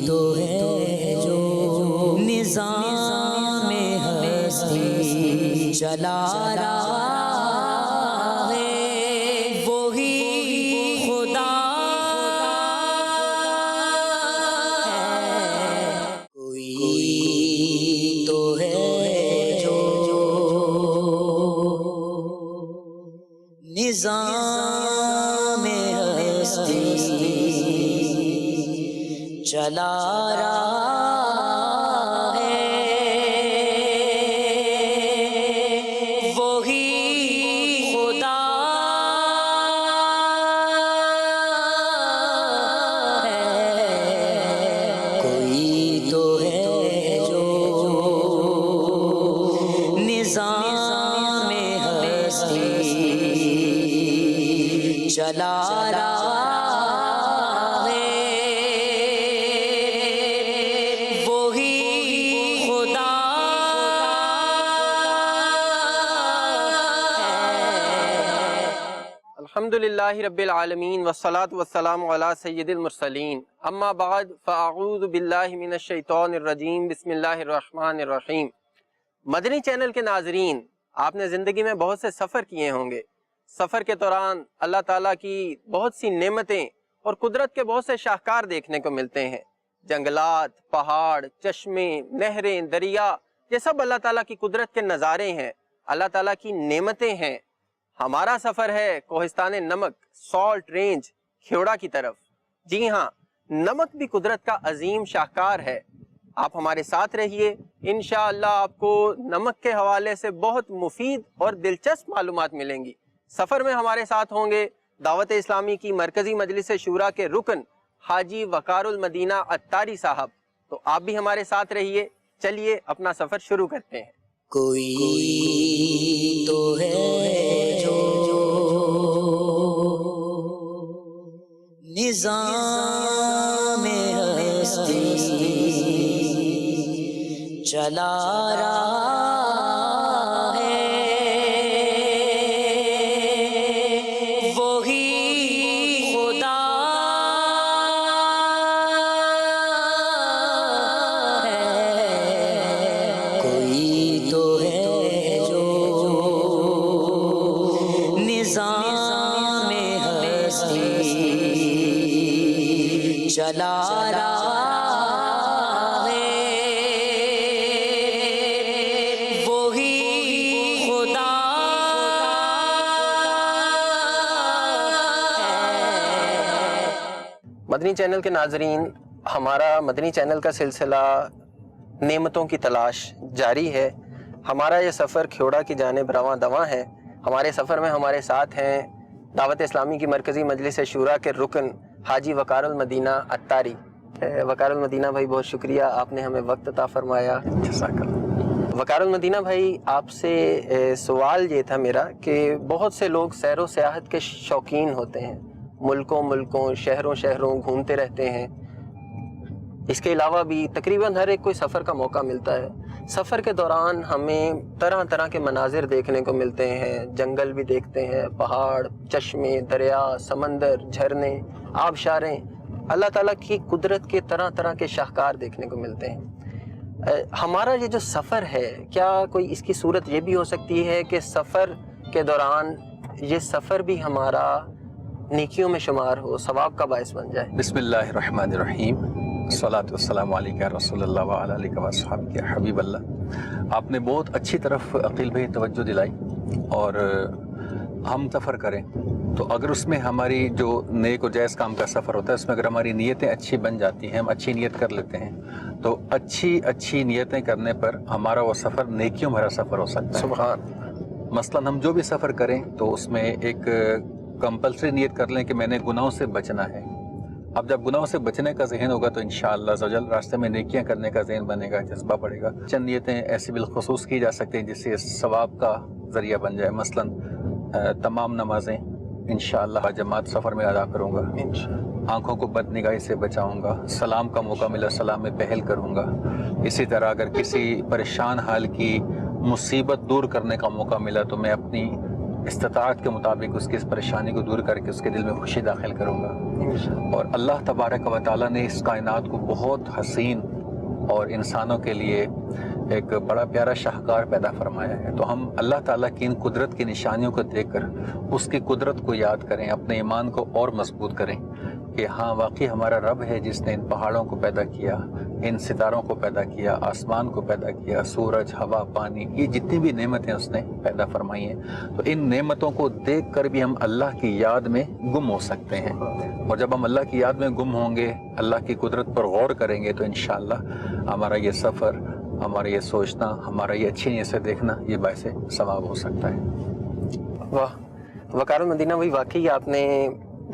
تو ہے جو نظام ہستی چلا رہا ہے، وہی خدا ہے۔ کوئی تو ہے جو نظام ہستی چلا رہا ہے، وہی خدا ہے۔ کوئی تو ہے جو نظام ہستی چلا رہا ہے، وہی خدا ہے۔ الحمدللہ رب العالمین والصلاة والسلام علی سید المرسلین، اما بعد فاعوذ باللہ من الشیطان الرجیم، بسم اللہ الرحمن الرحیم۔ مدنی چینل کے ناظرین، آپ نے زندگی میں بہت سے سفر کیے ہوں گے۔ سفر کے دوران اللہ تعالیٰ کی بہت سی نعمتیں اور قدرت کے بہت سے شاہکار دیکھنے کو ملتے ہیں۔ جنگلات، پہاڑ، چشمے، نہریں، دریا، یہ سب اللہ تعالیٰ کی قدرت کے نظارے ہیں، اللہ تعالیٰ کی نعمتیں ہیں۔ ہمارا سفر ہے کوہستان نمک، سالٹ رینج، کھیوڑا کی طرف۔ جی ہاں، نمک بھی قدرت کا عظیم شاہکار ہے۔ آپ ہمارے ساتھ رہیے، انشاءاللہ آپ کو نمک کے حوالے سے بہت مفید اور دلچسپ معلومات ملیں گی۔ سفر میں ہمارے ساتھ ہوں گے دعوت اسلامی کی مرکزی مجلس شورا کے رکن حاجی وقار المدینہ عطاری صاحب۔ تو آپ بھی ہمارے ساتھ رہیے، چلیے اپنا سفر شروع کرتے ہیں۔ کوئی تو ہے جو نظام ہستی چلا رہا ہے، وہی خدا ہے۔ کوئی تو ہے جو نظام ہستی چلا رہا ہے، وہی خدا ہے۔ مدنی چینل کے ناظرین، ہمارا مدنی چینل کا سلسلہ نعمتوں کی تلاش جاری ہے۔ ہمارا یہ سفر کھیوڑا کی جانب رواں دواں ہے۔ ہمارے سفر میں ہمارے ساتھ ہیں دعوت اسلامی کی مرکزی مجلس شورا کے رکن حاجی وقار المدینہ عطاری۔ وقار المدینہ بھائی، بہت شکریہ، آپ نے ہمیں وقت عطا فرمایا۔ وقار المدینہ بھائی، آپ سے سوال یہ تھا میرا کہ بہت سے لوگ سیر و سیاحت کے شوقین ہوتے ہیں، ملکوں شہروں گھومتے رہتے ہیں۔ اس کے علاوہ بھی تقریباً ہر ایک کوئی سفر کا موقع ملتا ہے۔ سفر کے دوران ہمیں طرح طرح کے مناظر دیکھنے کو ملتے ہیں، جنگل بھی دیکھتے ہیں، پہاڑ، چشمے، دریا، سمندر، جھرنے، آبشاریں، اللہ تعالیٰ کی قدرت کے طرح طرح کے شاہکار دیکھنے کو ملتے ہیں۔ ہمارا یہ جو سفر ہے، کیا کوئی اس کی صورت یہ بھی ہو سکتی ہے کہ سفر کے دوران یہ سفر بھی ہمارا نیکیوں میں شمار ہو، ثواب کا باعث بن جائے؟ بسم اللہ الرحمن الرحیم، الصلاۃ والسلام علیکہ رسول اللہ وعلی آلہ واصحابہ حبیب اللہ۔ آپ نے بہت اچھی طرف عقیل بھائی توجہ دلائی، اور ہم سفر کریں تو اگر اس میں ہماری جو نیک و جائز کام کا سفر ہوتا ہے، اس میں اگر ہماری نیتیں اچھی بن جاتی ہیں، ہم اچھی نیت کر لیتے ہیں، تو اچھی نیتیں کرنے پر ہمارا وہ سفر نیکیوں بھرا سفر ہو سکتا ہے۔ سبحان۔ مثلاً ہم جو بھی سفر کریں تو اس میں ایک کمپلسری نیت کر لیں کہ میں نے گناہوں سے بچنا ہے۔ اب جب گناہوں سے بچنے کا ذہن ہوگا تو انشاءاللہ عزوجل راستے میں نیکیاں کرنے کا ذہن بنے گا، جذبہ بڑھے گا۔ چند نیتیں ایسی بالخصوص کی جا سکتی ہیں جس سے ثواب کا ذریعہ بن جائے۔ مثلاً تمام نمازیں انشاءاللہ جماعت سفر میں ادا کروں گا، آنکھوں کو بد نگاہی سے بچاؤں گا، سلام کا موقع ملا سلام میں پہل کروں گا۔ اسی طرح اگر کسی پریشان حال کی مصیبت دور کرنے کا موقع ملا تو میں اپنی استطاعت کے مطابق اس کی اس پریشانی کو دور کر کے اس کے دل میں خوشی داخل کروں گا. اور اللہ تبارک و تعالیٰ نے اس کائنات کو بہت حسین اور انسانوں کے لیے ایک بڑا پیارا شاہکار پیدا فرمایا ہے. تو ہم اللہ تعالیٰ کی ان قدرت کی نشانیوں کو دیکھ کر اس کی قدرت کو یاد کریں, اپنے ایمان کو اور مضبوط کریں کہ ہاں واقعی ہمارا رب ہے جس نے ان پہاڑوں کو پیدا کیا, ان ستاروں کو پیدا کیا, آسمان کو پیدا کیا, سورج, ہوا, پانی, یہ جتنی بھی نعمتیں اس نے پیدا فرمائی ہیں. تو ان نعمتوں کو دیکھ کر بھی ہم اللہ کی یاد میں گم ہو سکتے ہیں, اور جب ہم اللہ کی یاد میں گم ہوں گے, اللہ کی قدرت پر غور کریں گے, تو انشاءاللہ ہمارا یہ سفر, ہمارا یہ سوچنا, ہمارا یہ اچھی نیت سے دیکھنا, یہ باعث ثواب ہو سکتا ہے. واہ وقار المدینہ بھائی, واقعی آپ نے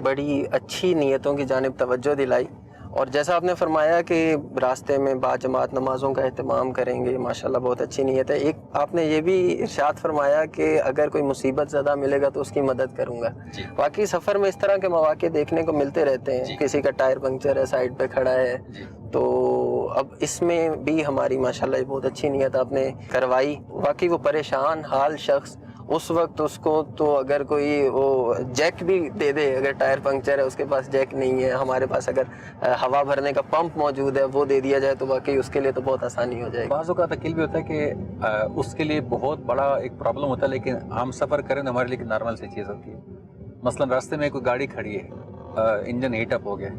بڑی اچھی نیتوں کی جانب توجہ دلائی, اور جیسا آپ نے فرمایا کہ راستے میں باجماعت نمازوں کا اہتمام کریں گے, ماشاءاللہ بہت اچھی نیت ہے. ایک آپ نے یہ بھی ارشاد فرمایا کہ اگر کوئی مصیبت زدہ ملے گا تو اس کی مدد کروں گا. واقعی سفر میں اس طرح کے مواقع دیکھنے کو ملتے رہتے ہیں, کسی کا ٹائر پنکچر ہے, سائڈ پہ کھڑا ہے, تو اب اس میں بھی ہماری ماشاءاللہ یہ بہت اچھی نیت آپ نے کروائی. واقعی وہ پریشان حال شخص اس وقت, اس کو تو اگر کوئی وہ جیک بھی دے دے, اگر ٹائر پنکچر ہے اس کے پاس جیک نہیں ہے, ہمارے پاس اگر ہوا بھرنے کا پمپ موجود ہے وہ دے دیا جائے تو واقعی اس کے لیے تو بہت آسانی ہو جائے گی. بعض اوقات عقیل بھی ہوتا ہے کہ اس کے لیے بہت بڑا ایک پرابلم ہوتا ہے, لیکن ہم سفر کریں تو ہمارے لیے نارمل سی چیز ہوتی ہے. مثلا راستے میں کوئی گاڑی کھڑی ہے, انجن ہیٹ اپ ہو گیا,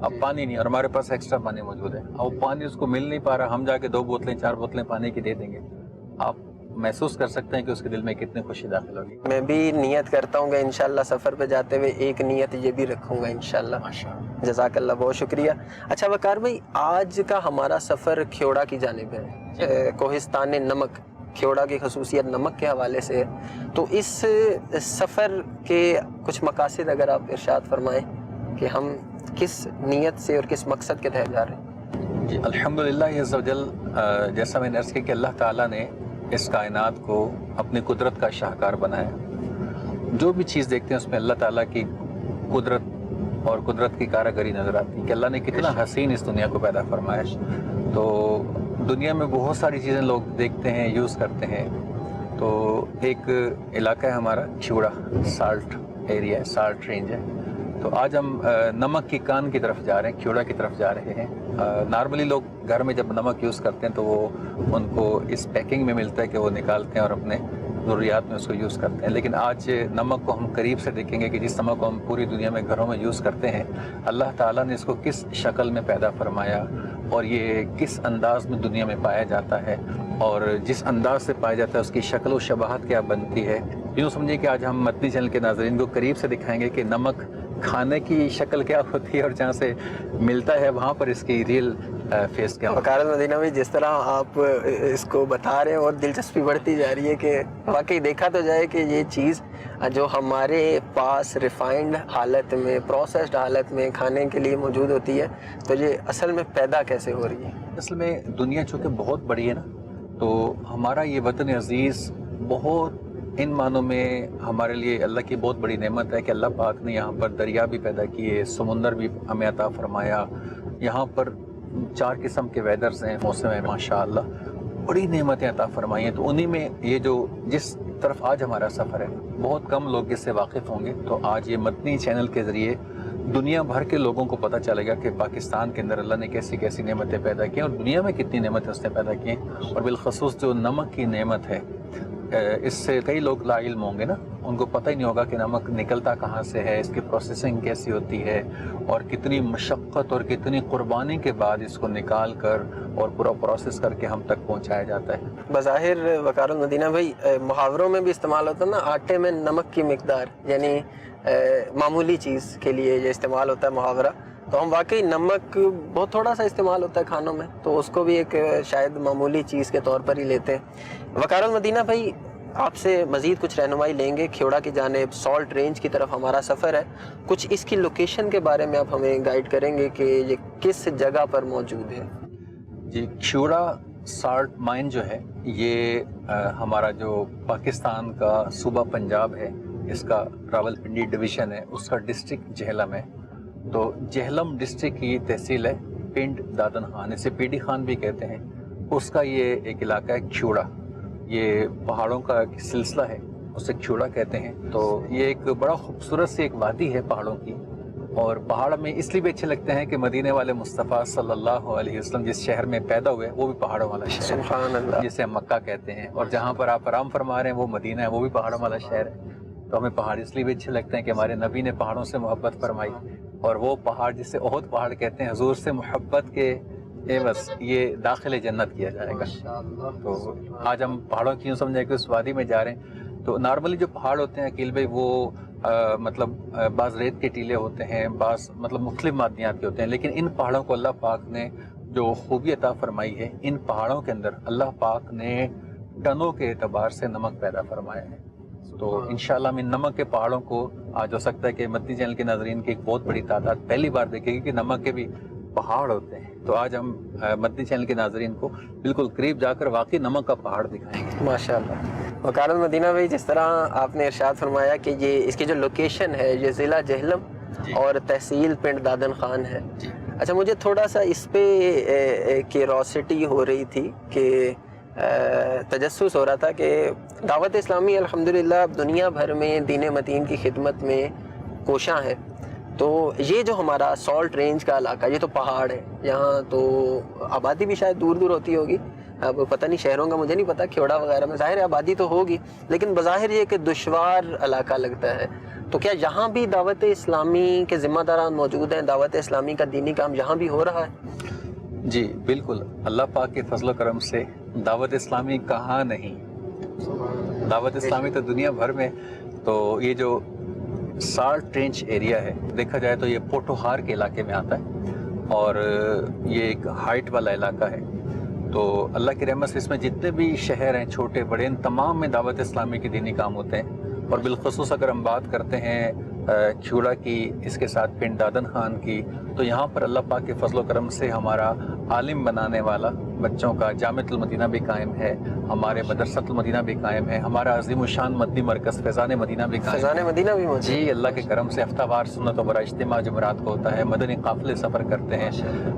اب پانی نہیں, اور ہمارے پاس ایکسٹرا پانی موجود ہے, اب پانی اس کو مل نہیں پا رہا, ہم جا کے 2 بوتلیں 4 بوتلیں پانی کی دے دیں گے, آپ محسوس کر سکتے ہیں کہ اس کے دل میں کتنی خوشی داخل ہوگی. میں بھی نیت کرتا ہوں کہ انشاءاللہ سفر پہ جاتے ہوئے ایک نیت یہ بھی رکھوں گا انشاءاللہ. جزاک اللہ, بہت شکریہ. اچھا وقار بھائی, آج کا ہمارا سفر کھیوڑا کی جانب ہے, کوہستان نمک, کھیوڑا کی خصوصیت نمک کے حوالے سے ہے, تو اس سفر کے کچھ مقاصد اگر آپ ارشاد فرمائیں کہ ہم کس نیت سے اور کس مقصد کے تحت جا رہے ہیں. جی الحمدللہ عز و جل, جیسا میں نے عرض کیا کہ اللہ تعالیٰ نے اس کائنات کو اپنی قدرت کا شاہکار بنایا. جو بھی چیز دیکھتے ہیں اس میں اللہ تعالیٰ کی قدرت اور قدرت کی کاراگری نظر آتی ہے کہ اللہ نے کتنا حسین اس دنیا کو پیدا فرمایا. تو دنیا میں بہت ساری چیزیں لوگ دیکھتے ہیں, یوز کرتے ہیں. تو ایک علاقہ ہے ہمارا کھیوڑا, سالٹ ایریا ہے, سالٹ رینج ہے. تو آج ہم نمک کی کان کی طرف جا رہے ہیں, کھیوڑا کی طرف جا رہے ہیں. نارملی لوگ گھر میں جب نمک یوز کرتے ہیں تو وہ ان کو اس پیکنگ میں ملتا ہے کہ وہ نکالتے ہیں اور اپنے ضروریات میں اس کو یوز کرتے ہیں. لیکن آج نمک کو ہم قریب سے دیکھیں گے کہ جس نمک کو ہم پوری دنیا میں گھروں میں یوز کرتے ہیں, اللہ تعالیٰ نے اس کو کس شکل میں پیدا فرمایا اور یہ کس انداز میں دنیا میں پایا جاتا ہے, اور جس انداز سے پایا جاتا ہے اس کی شکل و شباہت کیا بنتی ہے. یوں سمجھیں کہ آج ہم مدنی چینل کے ناظرین کو قریب سے دکھائیں گے کہ نمک کھانے کی شکل کیا ہوتی ہے اور جہاں سے ملتا ہے وہاں پر اس کی ریئل فیس کیا. وقار المدینہ میں جس طرح آپ اس کو بتا رہے ہیں اور دلچسپی بڑھتی جا رہی ہے کہ واقعی دیکھا تو جائے کہ یہ چیز جو ہمارے پاس ریفائنڈ حالت میں, پروسیسڈ حالت میں کھانے کے لیے موجود ہوتی ہے, تو یہ اصل میں پیدا کیسے ہو رہی ہے. اصل میں دنیا چونکہ بہت بڑی ہے نا, تو ہمارا یہ وطن عزیز بہت ان معنوں میں ہمارے لیے اللہ کی بہت بڑی نعمت ہے کہ اللہ پاک نے یہاں پر دریا بھی پیدا کیے, سمندر بھی ہمیں عطا فرمایا, یہاں پر 4 قسم کے ویدرز ہیں, موسم ہے, ماشاءاللہ بڑی نعمتیں عطا فرمائی ہیں. تو انہی میں یہ جو جس طرف آج ہمارا سفر ہے, بہت کم لوگ اس سے واقف ہوں گے. تو آج یہ مدنی چینل کے ذریعے دنیا بھر کے لوگوں کو پتہ چلے گا کہ پاکستان کے اندر اللہ نے کیسی کیسی نعمتیں پیدا کی ہیں اور دنیا میں کتنی نعمتیں اس نے پیدا کی ہیں. اور بالخصوص جو نمک کی نعمت ہے, اس سے کئی لوگ لا علم ہوں گے نا, ان کو پتہ ہی نہیں ہوگا کہ نمک نکلتا کہاں سے ہے, اس کی پروسیسنگ کیسی ہوتی ہے, اور کتنی مشقت اور کتنی قربانی کے بعد اس کو نکال کر اور پورا پروسیس کر کے ہم تک پہنچایا جاتا ہے. بظاہر وقار المدینہ بھائی محاوروں میں بھی استعمال ہوتا ہے نا, آٹے میں نمک کی مقدار, یعنی معمولی چیز کے لیے یہ استعمال ہوتا ہے محاورہ. تو ہم واقعی نمک بہت تھوڑا سا استعمال ہوتا ہے کھانوں میں, تو اس کو بھی ایک شاید معمولی چیز کے طور پر ہی لیتے ہیں. وقار المدینہ بھائی آپ سے مزید کچھ رہنمائی لیں گے. کھیوڑا کی جانب سالٹ رینج کی طرف ہمارا سفر ہے, کچھ اس کی لوکیشن کے بارے میں آپ ہمیں گائیڈ کریں گے کہ یہ کس جگہ پر موجود ہے. جی کھیوڑا سالٹ مائن جو ہے یہ ہمارا جو پاکستان کا صوبہ پنجاب ہے, اس کا راول پنڈی ڈویژن ہے, اس کا ڈسٹرکٹ جہلم ہے. تو جہلم ڈسٹرکٹ کی تحصیل ہے پنڈ دادن خان, اسے پی ڈی خان بھی کہتے ہیں. اس کا یہ ایک علاقہ ہے کھیوڑا. یہ پہاڑوں کا ایک سلسلہ ہے اسے کھیوڑا کہتے ہیں. تو یہ ایک بڑا خوبصورت سی ایک وادی ہے پہاڑوں کی, اور پہاڑ میں اس لیے بھی اچھے لگتے ہیں کہ مدینے والے مصطفیٰ صلی اللہ علیہ وسلم جس شہر میں پیدا ہوئے وہ بھی پہاڑوں والا شہر ہے, سبحان اللہ. جسے ہم مکہ کہتے ہیں, اور جہاں پر آپ آرام فرما رہے ہیں وہ مدینہ ہے, وہ بھی پہاڑوں والا شہر ہے. تو ہمیں پہاڑ اس لیے بھی اچھے لگتے ہیں کہ ہمارے نبی نے پہاڑوں سے محبت فرمائی, اور وہ پہاڑ جسے احد پہاڑ کہتے ہیں, حضور سے محبت کے بس یہ داخل جنت کیا جائے گا. تو آج ہم پہاڑوں کی یوں سمجھیں کہ اس وادی میں جا رہے ہیں. تو نارملی جو پہاڑ ہوتے ہیں عقیل بھائی وہ مطلب بعض ریت کے ٹیلے ہوتے ہیں, بعض مطلب مختلف معدنیات کے ہوتے ہیں, لیکن ان پہاڑوں کو اللہ پاک نے جو خوبی عطا فرمائی ہے, ان پہاڑوں کے اندر اللہ پاک نے ٹنوں کے اعتبار سے نمک پیدا فرمایا ہے. تو انشاءاللہ ہم ان نمک کے پہاڑوں کو, آج ہو سکتا ہے کہ مدنی چینل کے ناظرین کی ایک بہت بڑی تعداد پہلی بار دیکھے گی کہ نمک کے بھی پہاڑ ہوتے ہیں. تو آج ہم مدنی چینل کے ناظرین کو بالکل قریب جا کر واقعی نمک کا پہاڑ دکھائیں گے. ماشاءاللہ. وقار المدینہ بھائی, جس طرح آپ نے ارشاد فرمایا کہ یہ اس کی جو لوکیشن ہے یہ ضلع جہلم اور تحصیل پنڈ دادن خان ہے. اچھا, مجھے تھوڑا سا اس پہ کیوریوسٹی ہو رہی تھی کہ تجسس ہو رہا تھا کہ دعوت اسلامی الحمدللہ اب دنیا بھر میں دین متین کی خدمت میں کوشاں ہے. تو یہ جو ہمارا سالٹ رینج کا علاقہ, یہ تو پہاڑ ہے, یہاں تو آبادی بھی شاید دور دور ہوتی ہوگی, اب پتہ نہیں شہروں کا مجھے نہیں پتہ, کھیوڑا وغیرہ میں ظاہر آبادی تو ہوگی, لیکن بظاہر یہ کہ دشوار علاقہ لگتا ہے. تو کیا یہاں بھی دعوت اسلامی کے ذمہ داران موجود ہیں؟ دعوت اسلامی کا دینی کام یہاں بھی ہو رہا ہے؟ جی بالکل, اللہ پاک کے فضل و کرم سے دعوت اسلامی کہاں نہیں, دعوت اسلامی تو دنیا بھر میں. تو یہ جو سالٹ رینج ایریا ہے, دیکھا جائے تو یہ پوٹوہار کے علاقے میں آتا ہے, اور یہ ایک ہائٹ والا علاقہ ہے. تو اللہ کی رحمت سے اس میں جتنے بھی شہر ہیں چھوٹے بڑے, ان تمام میں دعوت اسلامی کے دینی کام ہوتے ہیں. اور بالخصوص اگر ہم بات کرتے ہیں کھیوڑا کی, اس کے ساتھ پنڈ دادن خان کی, تو یہاں پر اللہ پاک کے فضل و کرم سے ہمارا عالم بنانے والا بچوں کا جامعۃ المدینہ بھی قائم ہے, ہمارے مدرسۃ المدینہ بھی قائم ہے, ہمارا عظیم الشان مدنی مرکز فیضان مدینہ بھی قائم ہے. فیضان مدینہ بھی موجود؟ جی, اللہ کے کرم سے ہفتہ وار سنت و برا اجتماع جمعرات کو ہوتا ہے, مدنی قافلے سفر کرتے ہیں,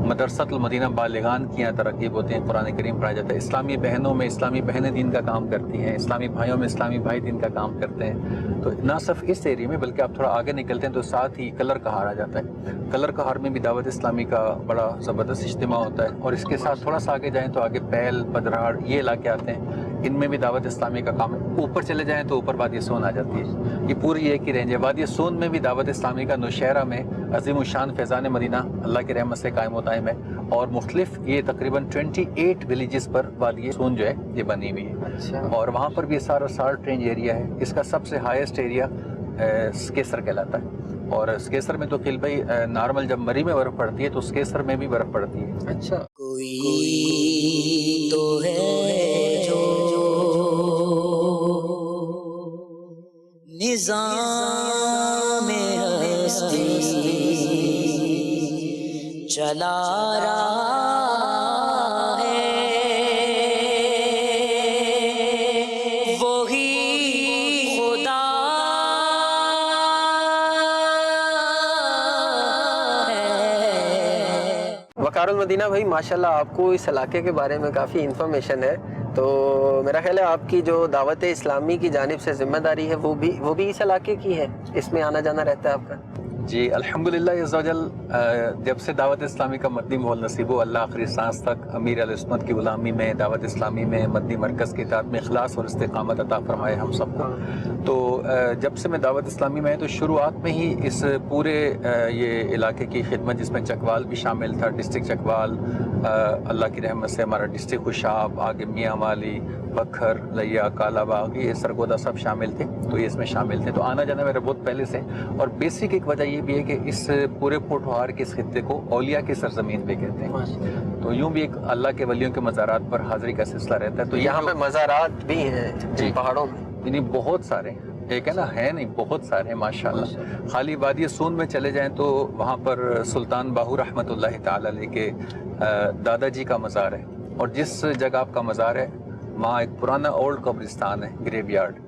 مدرسۃ المدینہ بالغان کی یہاں ترغیب ہوتی ہیں, قرآن کریم پڑھایا جاتا ہے, اسلامی بہنوں میں اسلامی بہنیں دین کا کام کرتی ہیں, اسلامی بھائیوں میں اسلامی بھائی دین کا کام کرتے ہیں. تو نہ صرف اس ایریے میں بلکہ آپ تھوڑا آگے نکلتے ہیں تو ساتھ ہی کلر کہار آ جاتا ہے. کلر کہار میں بھی دعوت اسلامی کا بڑا زبردست اجتماع ہوتا ہے, اور اس کے ساتھ تھوڑا سا آگے جائیں تو آگے پیل, بدرہاڑ, یہ علاقے آتے ہیں, ان میں بھی دعوت اسلامی کا کام ہے. اوپر چلے جائیں تو اوپر وادی سون آ جاتی ہے, یہ پوری ایک ہی رینج ہے. وادی سون میں بھی دعوت اسلامی کا نوشہرہ میں عظیم الشان فیضان مدینہ اللہ کی رحمت سے قائم و دائم ہے, اور مختلف یہ تقریباً 28 ولیجز پر وادی سون جو ہے یہ بنی ہوئی ہے. اور وہاں پر بھی سارا سالٹ رینج ایریا ہے. اس کا سب سے ہائیسٹ ایریا سکیسر کہلاتا ہے, اور سکیسر میں تو قل بھائی نارمل جب مری میں برف پڑتی ہے تو سکیسر میں بھی برف پڑتی ہے. اچھا, کوئی تو ہے جو نظام ہستی چلا رہا ہے, وہی خدا ہے. وقار المدینہ بھائی, ماشاءاللہ آپ کو اس علاقے کے بارے میں کافی انفارمیشن ہے. تو میرا خیال ہے آپ کی جو دعوت اسلامی کی جانب سے ذمہ داری ہے وہ بھی اس علاقے کی ہے, اس میں آنا جانا رہتا ہے آپ کا؟ جی الحمدللہ عز و جل, جب سے دعوت اسلامی کا مدنی ماحول نصیب ہو, اللہ آخری سانس تک امیر علیہ السنت کی غلامی میں, دعوت اسلامی میں, مدنی مرکز کی اطاعت میں اخلاص اور استقامت عطا فرمائے ہم سب کو. تو جب سے میں دعوت اسلامی میں تو شروعات میں ہی اس پورے یہ علاقے کی خدمت, جس میں چکوال بھی شامل تھا, ڈسٹرکٹ چکوال, اللہ کی رحمت سے ہمارا ڈسٹرکٹ خوشاب, آگے میاں والی, بکھر, لیا, کالا باغ, یہ سرگودا سب شامل تھے. تو یہ اس میں شامل تھے. تو آنا جانا میرا بہت پہلے سے, اور بیسک ایک وجہ یہ بھی ہے کہ اس پورے پوٹوہار کے اس خطے کو اولیاء کی سرزمین بھی کہتے ہیں. تو یوں بھی ایک اللہ کے ولیوں کے مزارات پر حاضری کا سلسلہ رہتا ہے. تو یہاں پہ مزارات بھی ہیں جی پہاڑوں میں؟ یعنی بہت سارے, ایک ہے نا, ہے نہیں, بہت سارے ہیں ماشاءاللہ. خالی وادی سون میں چلے جائیں تو وہاں پر سلطان باہو رحمۃ اللہ تعالی علیہ کے دادا جی کا مزار ہے, اور جس جگہ آپ کا مزار ہے وہاں ایک پرانا اولڈ قبرستان ہے, گریو یارڈ.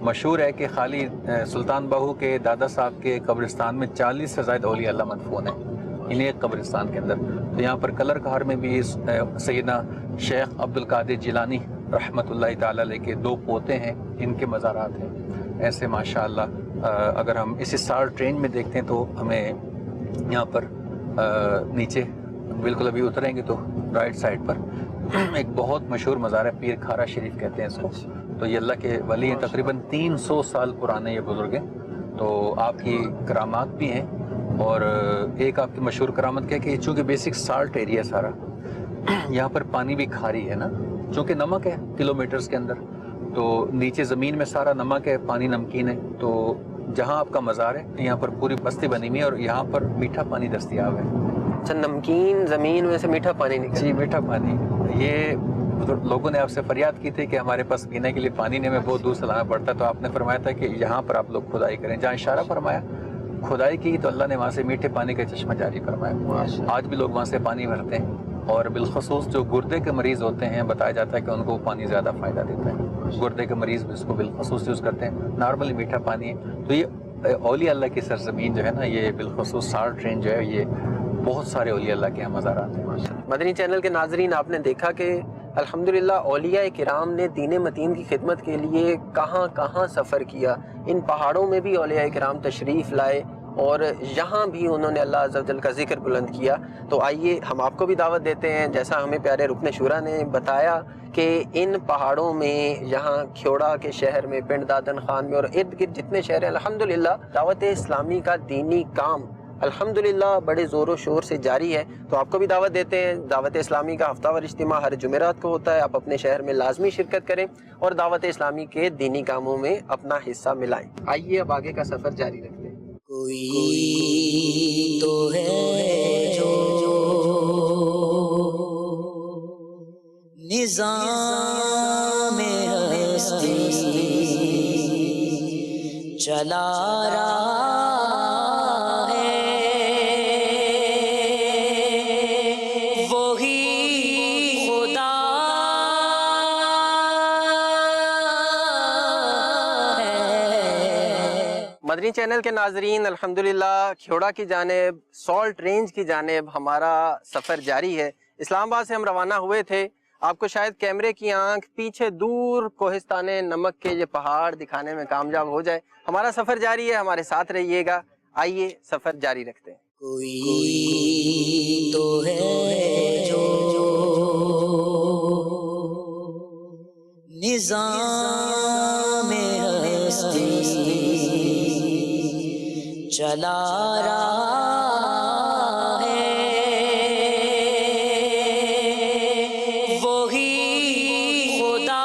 مشہور ہے کہ خالی سلطان باہو کے دادا صاحب کے قبرستان میں 40 سے زائد اولیاء اللہ مدفون ہیں انہیں ایک قبرستان کے اندر. تو یہاں پر کلر کہار میں بھی سیدنا شیخ عبد القادر جیلانی رحمت اللہ تعالیٰ علیہ کے 2 پوتے ہیں، ان کے مزارات ہیں۔ ایسے ماشاءاللہ اگر ہم اسی سالٹ رینج میں دیکھتے ہیں تو ہمیں یہاں پر نیچے بالکل ابھی اتریں گے تو رائٹ سائڈ پر ایک بہت مشہور مزار ہے، پیر کھارا شریف کہتے ہیں اس کو۔ تو یہ اللہ کے ولی ہیں، تقریباً 300 سال پرانے یہ بزرگ ہیں۔ تو آپ کی کرامات بھی ہیں، اور ایک آپ کی مشہور کرامت کیا کہ چونکہ بیسک سالٹ ایریا سارا، یہاں پر پانی بھی کھاری ہے نا، چونکہ نمک ہے کلومیٹرز کے اندر، تو نیچے زمین میں سارا نمک ہے، پانی نمکین ہے۔ تو جہاں آپ کا مزار ہے یہاں پر پوری بستی بنی ہوئی ہے، اور یہاں پر میٹھا پانی دستیاب ہے۔ اچھا، نمکین زمین میں سے میٹھا پانی نکل؟ جی، میٹھا پانی۔ یہ لوگوں نے آپ سے فریاد کی تھی کہ ہمارے پاس پینے کے لیے پانی نہیں، ہمیں بہت دور سے لانا پڑتا، تو آپ نے فرمایا تھا کہ یہاں پر آپ لوگ کھدائی کریں۔ جہاں اشارہ فرمایا کھدائی کی تو اللہ نے وہاں سے میٹھے پانی کا چشمہ جاری فرمایا۔ آج بھی لوگ وہاں سے پانی بھرتے ہیں، اور بالخصوص جو گردے کے مریض ہوتے ہیں بتایا جاتا ہے کہ ان کو پانی زیادہ فائدہ دیتا ہے۔ گردے کے مریض بھی اس کو بالخصوص یوز کرتے ہیں۔ نارملی میٹھا پانی ہے۔ تو یہ اولیاء اللہ کی سرزمین جو ہے نا، یہ بالخصوص سالٹ رینج جو ہے، یہ بہت سارے اولیاء اللہ کے یہاں مزارات ہیں۔ مدنی چینل کے ناظرین، آپ نے دیکھا کہ الحمدللہ اولیاء کرام نے دین متین کی خدمت کے لیے کہاں کہاں سفر کیا۔ ان پہاڑوں میں بھی اولیاء کرام تشریف لائے، اور یہاں بھی انہوں نے اللہ عز و جل کا ذکر بلند کیا۔ تو آئیے ہم آپ کو بھی دعوت دیتے ہیں، جیسا ہمیں پیارے رکن شورا نے بتایا کہ ان پہاڑوں میں، یہاں کھیوڑا کے شہر میں، پنڈ دادن خان میں، اور ارد گرد جتنے شہر ہیں، الحمدللہ دعوت اسلامی کا دینی کام الحمدللہ بڑے زور و شور سے جاری ہے۔ تو آپ کو بھی دعوت دیتے ہیں، دعوت اسلامی کا ہفتہ وار اجتماع ہر جمعرات کو ہوتا ہے، آپ اپنے شہر میں لازمی شرکت کریں اور دعوت اسلامی کے دینی کاموں میں اپنا حصہ ملائیں۔ آئیے اب آگے کا سفر جاری رکھتے ہیں۔ کوئی تو ہے جو نظام ہستی چلا رہا ہے، وہی خدا ہے۔ مدنی چینل کے ناظرین، الحمدللہ کھیوڑا کی جانب، سالٹ رینج کی جانب ہمارا سفر جاری ہے۔ اسلام آباد سے ہم روانہ ہوئے تھے، آپ کو شاید کیمرے کی آنکھ پیچھے دور کوہستان نمک کے یہ پہاڑ دکھانے میں کامیاب ہو جائے۔ ہمارا سفر جاری ہے، ہمارے ساتھ رہیے گا۔ آئیے سفر جاری رکھتے ہیں۔ کوئی تو ہے جو نظام ہستی چلا رہا ہے، وہی خدا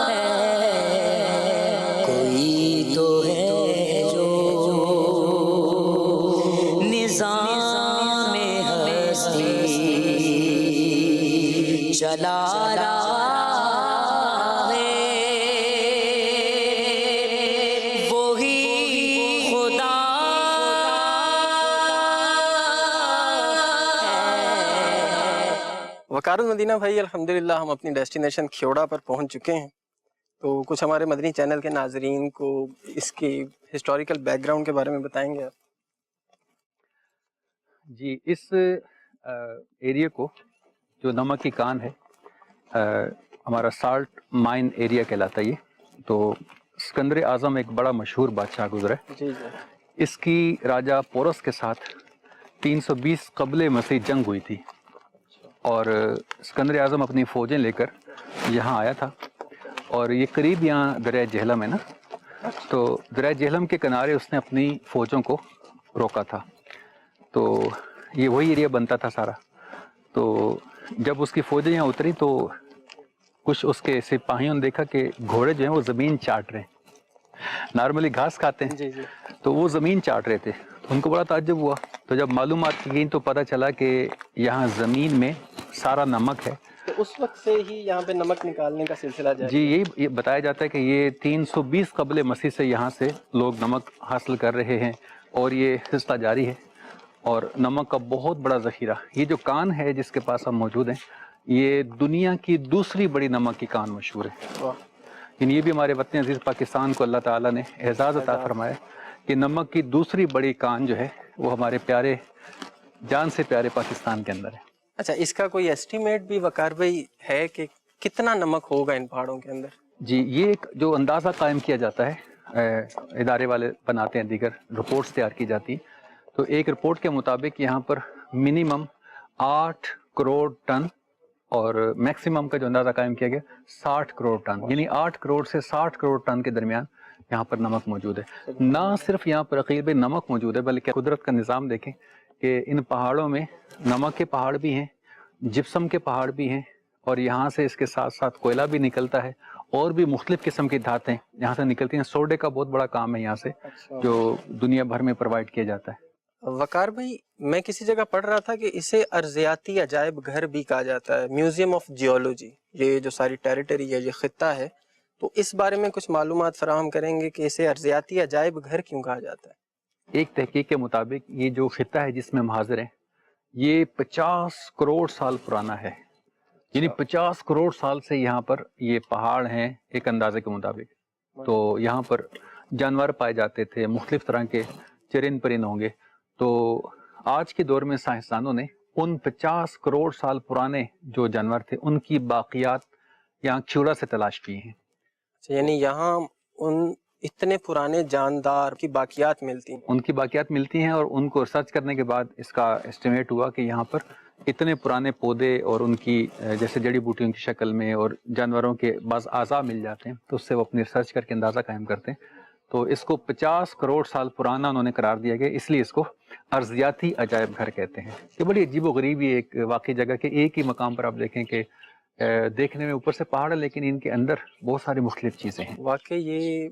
ہے۔ کوئی تو ہے جو نظام ہستی چلا رہا ہے، وہی خدا ہے۔ وقار المدینہ بھائی، الحمدللہ ہم اپنی ڈیسٹینیشن کھیوڑا پر پہنچ چکے ہیں۔ تو کچھ ہمارے مدنی چینل کے ناظرین کو اس کی ہسٹوریکل بیک گراؤنڈ کے بارے میں بتائیں گے آپ؟ جی، اس ایریا کو جو نمک کی کان ہے، ہمارا سالٹ مائن ایریا کہلاتا ہے یہ۔ تو اسکندر اعظم ایک بڑا مشہور بادشاہ گزرا ہے۔ جی جی۔ اس کی راجہ پورس کے ساتھ 320 قبل مسیح جنگ ہوئی تھی، اور اسکندر اعظم اپنی فوجیں لے کر یہاں آیا تھا، اور یہ قریب یہاں دریائے جہلم ہے نا، تو دریائے جہلم کے کنارے اس نے اپنی فوجوں کو روکا تھا۔ تو یہ وہی ایریا بنتا تھا سارا۔ تو جب اس کی فوجیں یہاں اتری تو کچھ اس کے سپاہیوں نے دیکھا کہ گھوڑے جو ہیں وہ زمین چاٹ رہے ہیں، نارملی گھاس کھاتے ہیں، جی جی۔ تو وہ زمین چاٹ رہے تھے۔ ان کو بڑا تعجب ہوا، تو جب معلومات کی گئی تو پتہ چلا کہ یہاں زمین میں سارا نمک ہے۔ تو اس وقت سے ہی یہاں پہ نمک نکالنے کا سلسلہ جاری؟ جی، یہی بتایا جاتا ہے کہ یہ 320 قبل مسیح سے یہاں سے لوگ نمک حاصل کر رہے ہیں، اور یہ سلسلہ جاری ہے۔ اور نمک کا بہت بڑا ذخیرہ، یہ جو کان ہے جس کے پاس ہم موجود ہیں، یہ دنیا کی دوسری بڑی نمک کی کان مشہور ہے۔ یعنی یہ بھی ہمارے وطن عزیز پاکستان کو اللہ تعالیٰ نے اعزاز عطا فرمایا کہ نمک کی دوسری بڑی کان جو ہے وہ ہمارے پیارے، جان سے پیارے پاکستان کے اندر ہے۔ اچھا اس کا کوئی ایسٹیمیٹ بھی وقار بھائی ہے کہ کتنا نمک ہوگا ان پہاڑوں کے اندر؟ جی یہ ایک جو اندازہ قائم کیا جاتا ہے، ادارے والے بناتے ہیں، دیگر رپورٹس تیار کی جاتی ہیں، تو ایک رپورٹ کے مطابق یہاں پر منیمم 8 کروڑ ٹن اور میکسیمم کا جو اندازہ قائم کیا گیا 60 کروڑ ٹن، یعنی 8 کروڑ سے 60 کروڑ ٹن کے درمیان یہاں پر نمک موجود ہے۔ نہ صرف یہاں پر عقیل بھائی نمک موجود ہے، بلکہ قدرت کا نظام دیکھیں کہ ان پہاڑوں میں نمک کے پہاڑ بھی ہیں، جپسم کے پہاڑ بھی ہیں، اور یہاں سے اس کے ساتھ ساتھ کوئلہ بھی نکلتا ہے، اور بھی مختلف قسم کی دھاتیں یہاں سے نکلتی ہیں۔ سوڈے کا بہت بڑا کام ہے یہاں سے جو دنیا بھر میں پرووائڈ کیا جاتا ہے۔ وقار بھائی میں کسی جگہ پڑھ رہا تھا کہ اسے ارضیاتی عجائب گھر بھی کہا جاتا ہے، میوزیم آف جیولوجی، یہ جو ساری ٹیریٹری ہے، یہ خطہ ہے، تو اس بارے میں کچھ معلومات فراہم کریں گے کہ اسے ارضیاتی عجائب گھر کیوں کہا جاتا ہے؟ ایک تحقیق کے مطابق یہ جو خطہ ہے جس میں ہم حاضر ہیں یہ 50 کروڑ سال پرانا ہے، یعنی 50 کروڑ سال سے یہاں پر یہ پہاڑ ہیں ایک اندازے کے مطابق۔ تو یہاں پر جانور پائے جاتے تھے، مختلف طرح کے چرند پرند ہوں گے۔ تو آج کے دور میں سائنسدانوں نے ان 50 کروڑ سال پرانے جو جانور تھے ان کی باقیات یہاں کھیوڑا سے تلاش کی ہیں۔ یعنی یہاں ان اتنے پرانے جاندار کی باقیات ملتی ہیں؟ ان کی باقیات ملتی ہیں، اور ان کو ریسرچ کرنے کے بعد اس کا اسٹیمیٹ ہوا کہ یہاں پر اتنے پرانے پودے اور ان کی جیسے جڑی بوٹیوں کی شکل میں اور جانوروں کے بعض اعضاء مل جاتے ہیں، تو اس سے وہ اپنی ریسرچ کر کے اندازہ قائم کرتے ہیں۔ تو اس کو 50 کروڑ سال پرانا انہوں نے قرار دیا گیا، اس لیے اس کو ارضیاتی عجائب گھر کہتے ہیں۔ یہ بڑی عجیب و غریب یہ ایک واقعی جگہ کہ ایک ہی مقام پر آپ دیکھیں کہ دیکھنے میں اوپر سے پہاڑ ہے لیکن ان کے اندر بہت ساری مختلف چیزیں ہیں۔ واقعی یہ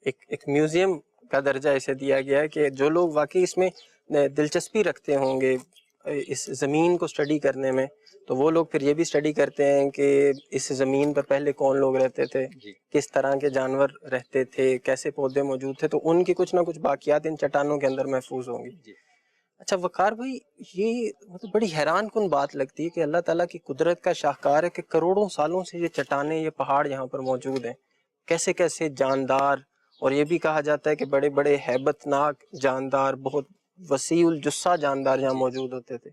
ایک میوزیم کا درجہ اسے دیا گیا ہے کہ جو لوگ واقعی اس میں دلچسپی رکھتے ہوں گے اس زمین کو اسٹڈی کرنے میں، تو وہ لوگ پھر یہ بھی اسٹڈی کرتے ہیں کہ اس زمین پر پہلے کون لوگ رہتے تھے، کس طرح کے جانور رہتے تھے، کیسے پودے موجود تھے، تو ان کی کچھ نہ کچھ باقیات ان چٹانوں کے اندر محفوظ ہوں گی۔ اچھا وقار بھائی یہ مطلب بڑی حیران کن بات لگتی ہے کہ اللہ تعالیٰ کی قدرت کا شاہکار ہے کہ کروڑوں سالوں سے یہ چٹانیں، یہ پہاڑ یہاں پر موجود ہیں، کیسے کیسے جاندار، اور یہ بھی کہا جاتا ہے کہ بڑے بڑے ہیبت ناک جاندار، بہت وسیع الجثہ جاندار یہاں موجود ہوتے تھے،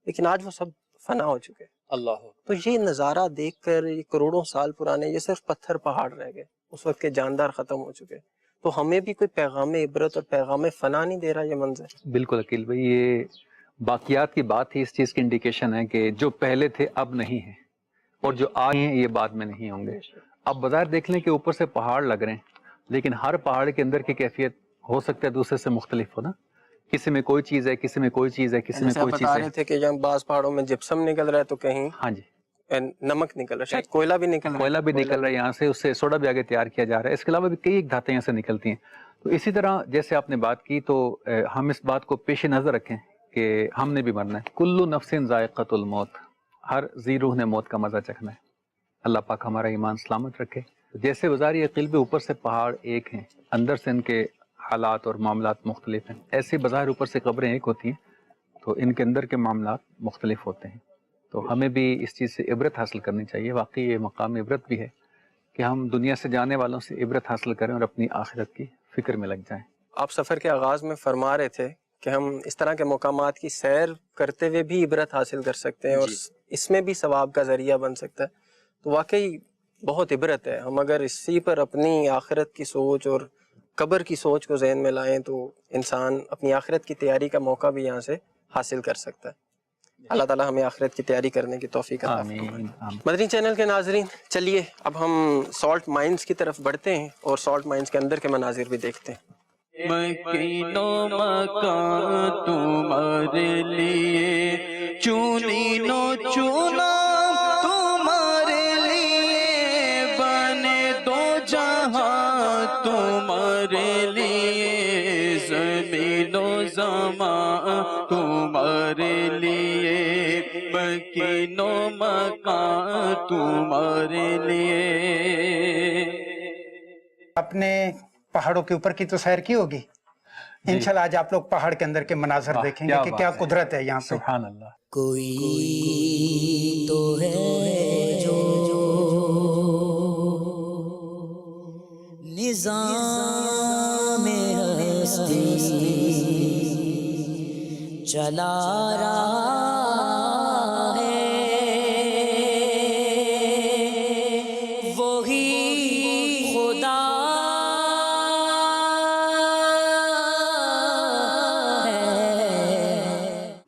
لیکن آج وہ سب فنا ہو چکے۔ اللہ، تو یہ نظارہ دیکھ کر یہ کروڑوں سال پرانے یہ صرف پتھر پہاڑ رہ گئے، اس وقت کے جاندار ختم ہو چکے، تو ہمیں بھی کوئی پیغام عبرت اور پیغام فنا نہیں دے رہا یہ منظر؟ بالکل عقیل بھائی، یہ باقیات کی بات ہی اس چیز کی انڈیکیشن ہے کہ جو پہلے تھے اب نہیں ہیں، اور جو آئے ہیں یہ بعد میں نہیں ہوں گے۔ اب بظاہر دیکھ لیں کہ اوپر سے پہاڑ لگ رہے ہیں، لیکن ہر پہاڑ کے اندر کی کیفیت ہو سکتا ہے دوسرے سے مختلف ہو نا، کسی میں کوئی چیز ہے، کسی میں کوئی چیز ہے، کسی میں کوئی چیز بتا ہے۔ رہے تھے کہ جہاں بعض پہاڑوں میں جپسم نکل رہا ہے تو کہیں ہاں جی، نمک نکل رہا ہے، شاید کوئلہ بھی نکل رہا ہے، کوئلہ بھی نکل رہا ہے یہاں سے، اس سے سوڈا بھی آگے تیار کیا جا رہا ہے، اس کے علاوہ بھی کئی ایک دھاتیں یہاں سے نکلتی ہیں۔ تو اسی طرح جیسے آپ نے بات کی تو ہم اس بات کو پیش نظر رکھیں کہ ہم نے بھی مرنا ہے۔ کل نفس ذائقۃ الموت، ہر ذی روح نے موت کا مزہ چکھنا ہے۔ اللہ پاک ہمارا ایمان سلامت رکھے۔ جیسے بظاہر قلب اوپر سے پہاڑ ایک ہیں، اندر سے ان کے حالات اور معاملات مختلف ہیں، ایسے بظاہر اوپر سے قبریں ایک ہوتی ہیں تو ان کے اندر کے معاملات مختلف ہوتے ہیں۔ تو ہمیں بھی اس چیز سے عبرت حاصل کرنی چاہیے، واقعی یہ مقام عبرت بھی ہے کہ ہم دنیا سے جانے والوں سے عبرت حاصل کریں اور اپنی آخرت کی فکر میں لگ جائیں۔ آپ سفر کے آغاز میں فرما رہے تھے کہ ہم اس طرح کے مقامات کی سیر کرتے ہوئے بھی عبرت حاصل کر سکتے ہیں اور اس میں بھی ثواب کا ذریعہ بن سکتا ہے، تو واقعی بہت عبرت ہے۔ ہم اگر اسی پر اپنی آخرت کی سوچ اور قبر کی سوچ کو ذہن میں لائیں تو انسان اپنی آخرت کی تیاری کا موقع بھی یہاں سے حاصل کر سکتا ہے۔ اللہ تعالیٰ ہمیں آخرت کی تیاری کرنے کی توفیق عطا فرمائے۔ مدنی چینل کے ناظرین، چلیے اب ہم سالٹ مائنز کی طرف بڑھتے ہیں اور سالٹ مائنز کے اندر کے مناظر بھی دیکھتے ہیں۔ مکین و مکان تمہارے لیے، چونی نو چونا تمہارے لیے، بنے دو جہاں تمہارے لیے، زمین و زمان تمہارے لیے، مکین و مکان تمہارے لیے۔ اپنے پہاڑوں کے اوپر کی تو سیر کی ہوگی، انشاءاللہ آج آپ لوگ پہاڑ کے اندر کے مناظر دیکھیں گے کہ کیا قدرت ہے یہاں پہ۔ سبحان اللہ۔ کوئی تو ہے جو نظام ہستی چلا رہا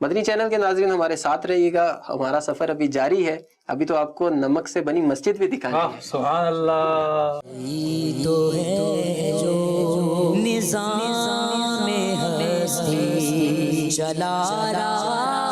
مدنی چینل کے ناظرین ہمارے ساتھ رہیے گا، ہمارا سفر ابھی جاری ہے. ابھی تو آپ کو نمک سے بنی مسجد بھی دکھائیں گے. سبحان اللہ. یہی تو ہے جو نظام ہستی چلا رہا